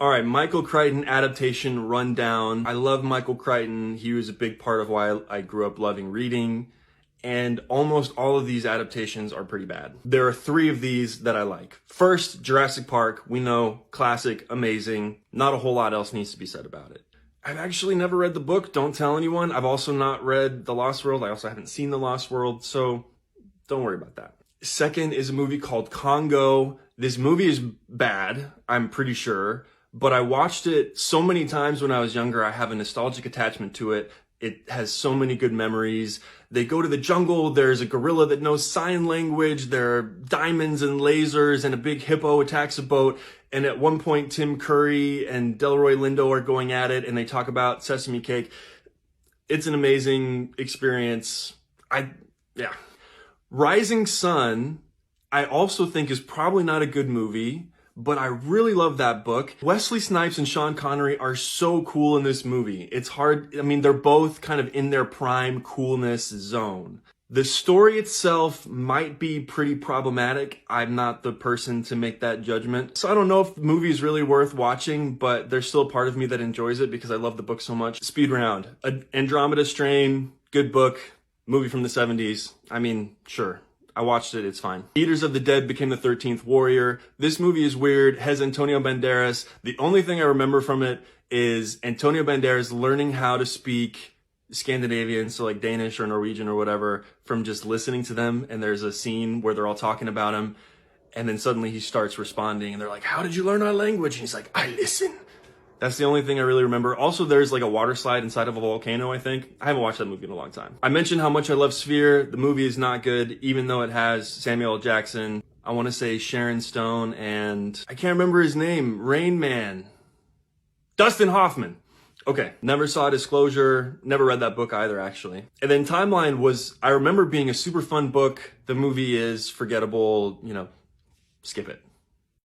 All right, Michael Crichton adaptation rundown. I love Michael Crichton. He was a big part of why I grew up loving reading. And almost all of these adaptations are pretty bad. There are 3 of these that I like. First, Jurassic Park. We know, classic, amazing. Not a whole lot else needs to be said about it. I've actually never read the book, don't tell anyone. I've also not read The Lost World. I also haven't seen The Lost World, so don't worry about that. Second is a movie called Congo. This movie is bad, I'm pretty sure, but I watched it so many times when I was younger. I have a nostalgic attachment to it. It has so many good memories. They go to the jungle. There's a gorilla that knows sign language. There are diamonds and lasers, and a big hippo attacks a boat. And at one point, Tim Curry and Delroy Lindo are going at it, and they talk about sesame cake. It's an amazing experience. Yeah. Rising Sun, I also think is probably not a good movie, but I really love that book. Wesley Snipes and Sean Connery are so cool in this movie. It's hard, I mean, they're both kind of in their prime coolness zone. The story itself might be pretty problematic. I'm not the person to make that judgment. So I don't know if the movie is really worth watching, but there's still a part of me that enjoys it because I love the book so much. Speed round. Andromeda Strain, good book, movie from the 70s. I mean, sure. I watched it, it's fine. Eaters of the Dead became the 13th Warrior. This movie is weird, has Antonio Banderas. The only thing I remember from it is Antonio Banderas learning how to speak Scandinavian, so like Danish or Norwegian or whatever, from just listening to them. And there's a scene where they're all talking about him, and then suddenly he starts responding, and they're like, "How did you learn our language?" And he's like, "I listen." That's the only thing I really remember. Also, there's like a water slide inside of a volcano, I think. I haven't watched that movie in a long time. I mentioned how much I love Sphere. The movie is not good, even though it has Samuel L. Jackson. I want to say Sharon Stone and I can't remember his name. Rain Man. Dustin Hoffman. Okay, never saw Disclosure, never read that book either, actually. And then Timeline I remember being a super fun book. The movie is forgettable, skip it.